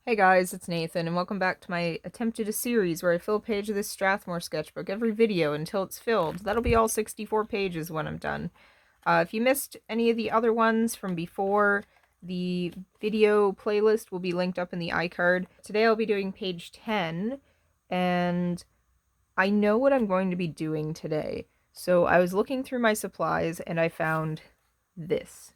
Hey guys, it's Nathan, and welcome back to my attempt at a series where I fill a page of this Strathmore sketchbook every video until it's filled. That'll be all 64 pages when I'm done. If you missed any of the other ones from before, the video playlist will be linked up in the iCard. Today I'll be doing page 10, and I know what I'm going to be doing today. So I was looking through my supplies and I found this,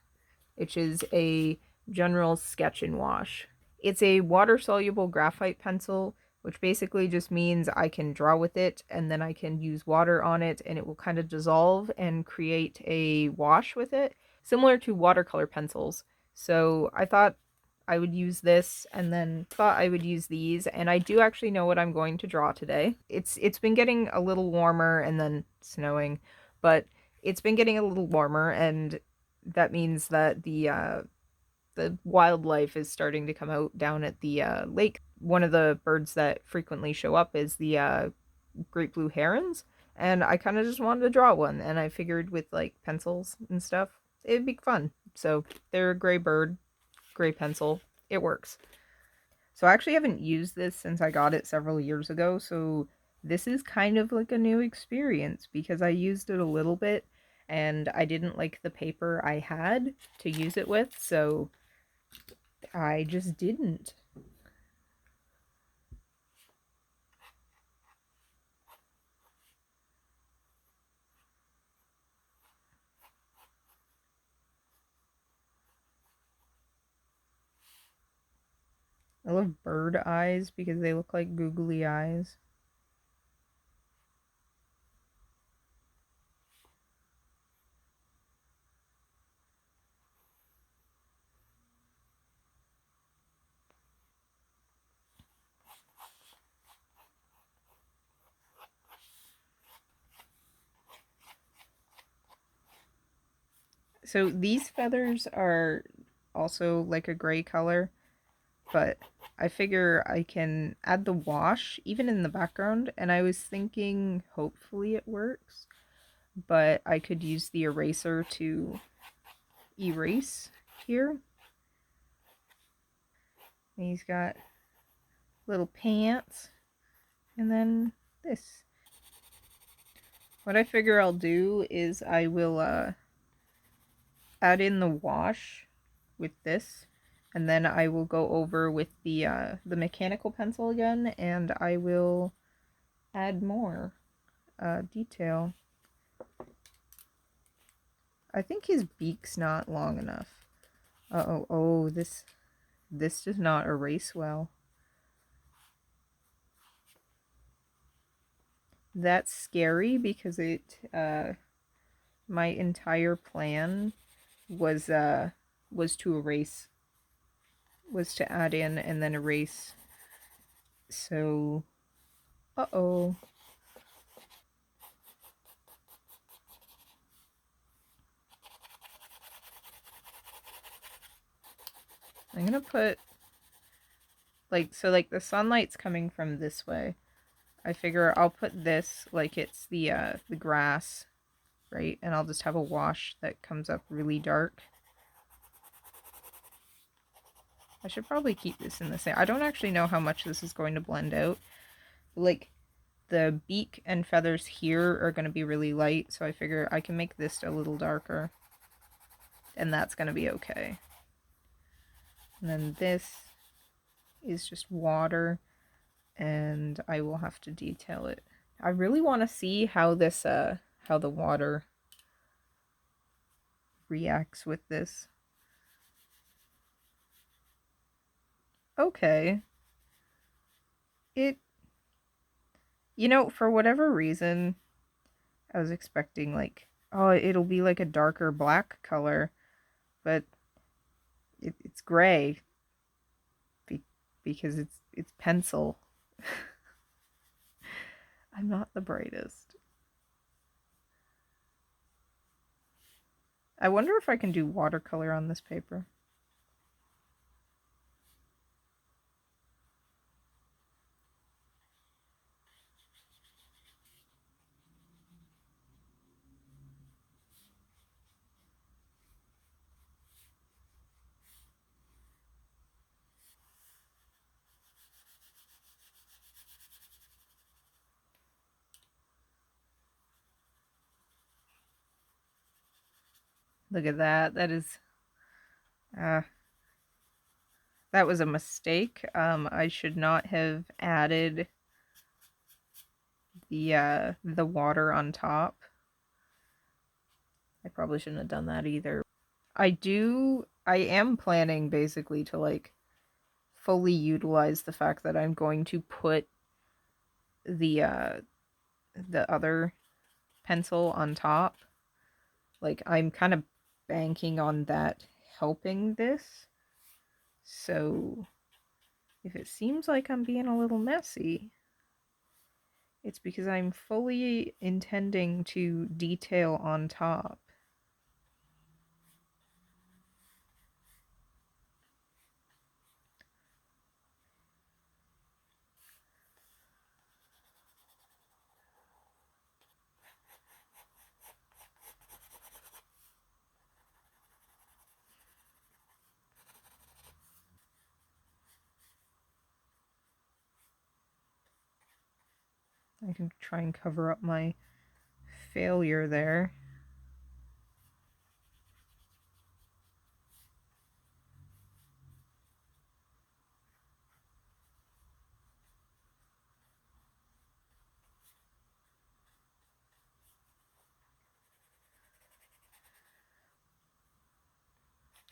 which is a general sketch and wash. It's a water-soluble graphite pencil, which basically just means I can draw with it and then I can use water on it and it will kind of dissolve and create a wash with it, similar to watercolor pencils. So I thought I would use this and then thought I would use these, and I do actually know what I'm going to draw today. It's been getting a little warmer and then snowing, but it's been getting a little warmer, and that means that the wildlife is starting to come out down at the lake. One of the birds that frequently show up is the great blue herons, and I kind of just wanted to draw one, and I figured with like pencils and stuff, it'd be fun. So they're a gray bird, gray pencil. It works. So I actually haven't used this since I got it several years ago, so this is kind of like a new experience because I used it a little bit and I didn't like the paper I had to use it with, so I just didn't. I love bird eyes because they look like googly eyes. So these feathers are also like a gray color, but I figure I can add the wash even in the background, and I was thinking hopefully it works, but I could use the eraser to erase here. And he's got little pants, and then this. What I figure I'll do is I will add in the wash with this, and then I will go over with the mechanical pencil again, and I will add more detail. I think his beak's not long enough. Oh, this does not erase well. That's scary because it my entire plan was to erase, was to add in and then erase. So, uh-oh. I'm gonna put like the sunlight's coming from this way. I figure I'll put this like it's the grass, right? And I'll just have a wash that comes up really dark. I should probably keep this in the same. I don't actually know how much this is going to blend out. Like the beak and feathers here are going to be really light, so I figure I can make this a little darker, and that's going to be okay. And then this is just water, and I will have to detail it. I really want to see how this how the water reacts with this. Okay. It, for whatever reason, I was expecting like, oh, it'll be like a darker black color, but it's gray be because it's pencil. I'm not the brightest. I wonder if I can do watercolor on this paper. Look at that. That is, that was a mistake. I should not have added the water on top. I probably shouldn't have done that either. I am planning basically to like fully utilize the fact that I'm going to put the other pencil on top. Like I'm kind of banking on that helping this. So if it seems like I'm being a little messy, it's because I'm fully intending to detail on top. I can try and cover up my failure there.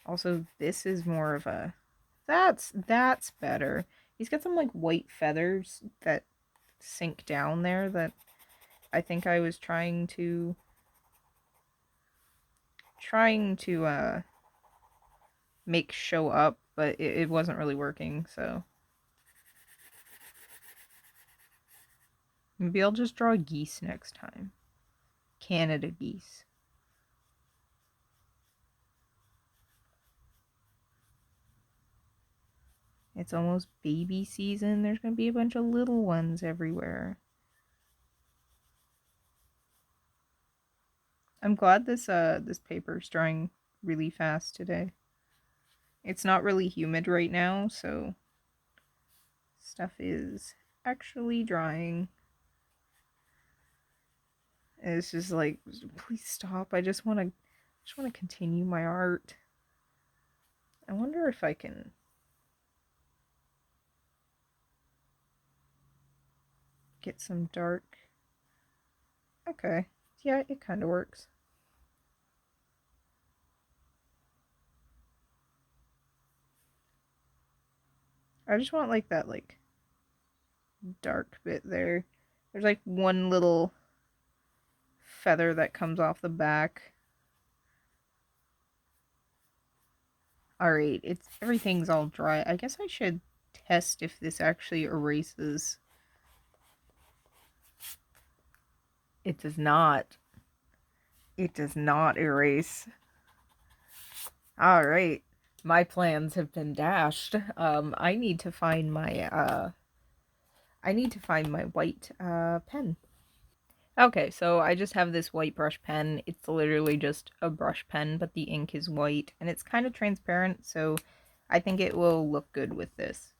Also, this is more of a... That's better. He's got some, like, white feathers that sink down there that I think I was trying to make show up, but it wasn't really working, so maybe I'll just draw geese next time. Canada geese. It's almost baby season. There's gonna be a bunch of little ones everywhere. I'm glad this paper's drying really fast today. It's not really humid right now, so stuff is actually drying. And it's just like, please stop. I just want to continue my art. I wonder if I can get some dark. Okay. Yeah, it kind of works. I just want like that like dark bit there. There's like one little feather that comes off the back. Alright, it's everything's all dry. I guess I should test if this actually erases. It does not. It does not erase. Alright. My plans have been dashed. I need to find my white pen. Okay, so I just have this white brush pen. It's literally just a brush pen, but the ink is white, and it's kind of transparent, so I think it will look good with this.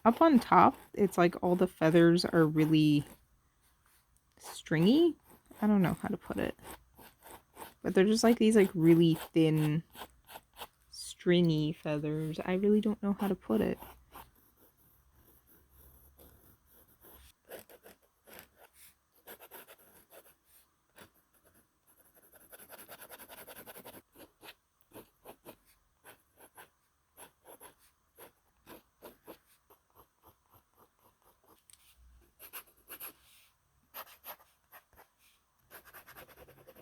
Up on top, it's like all the feathers are really stringy. I don't know how to put it. But they're just like these like really thin, stringy feathers. I really don't know how to put it.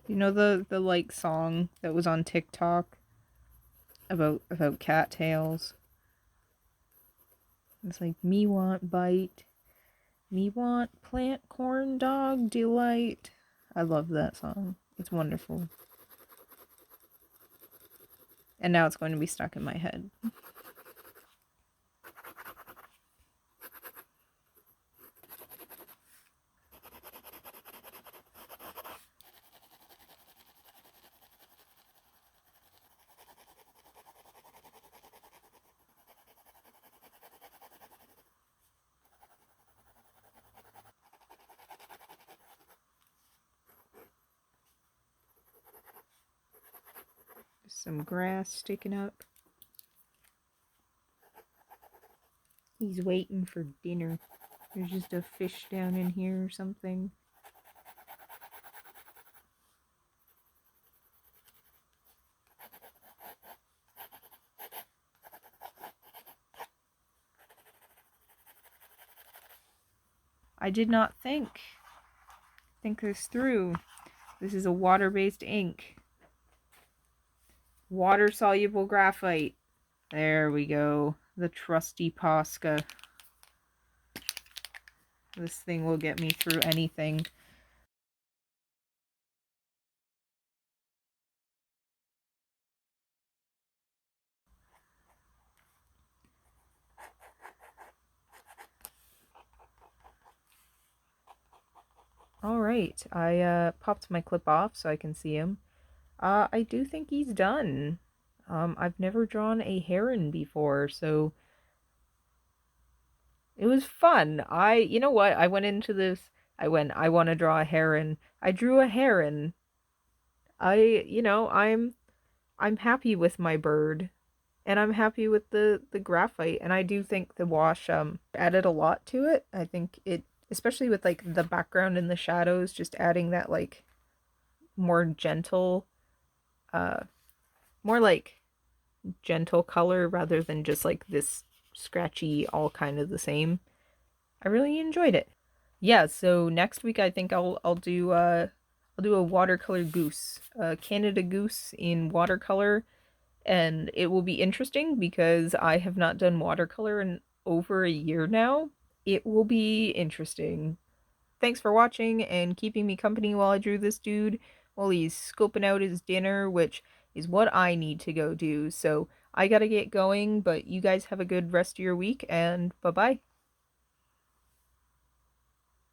You know the like song that was on TikTok about cattails? It's like, me want bite, me want plant corn dog delight. I love that song. It's wonderful. And now it's going to be stuck in my head. Some grass sticking up. He's waiting for dinner. There's just a fish down in here or something. I did not think this through. This is a water-based ink. Water-soluble graphite. There we go. The trusty Posca. This thing will get me through anything. Alright, I popped my clip off so I can see him. I do think he's done. I've never drawn a heron before, so it was fun. You know what? I went into this, I want to draw a heron. I drew a heron. I'm happy with my bird. And I'm happy with the graphite, and I do think the wash added a lot to it. I think it, especially with like the background and the shadows, just adding that like more gentle, more like gentle color rather than just like this scratchy, all kind of the same. I really enjoyed it. Yeah, so next week I think I'll do a watercolor goose, Canada goose in watercolor. And it will be interesting because I have not done watercolor in over a year now. It will be interesting. Thanks for watching and keeping me company while I drew this dude while he's scoping out his dinner, which is what I need to go do. So I gotta get going, but you guys have a good rest of your week, and bye-bye.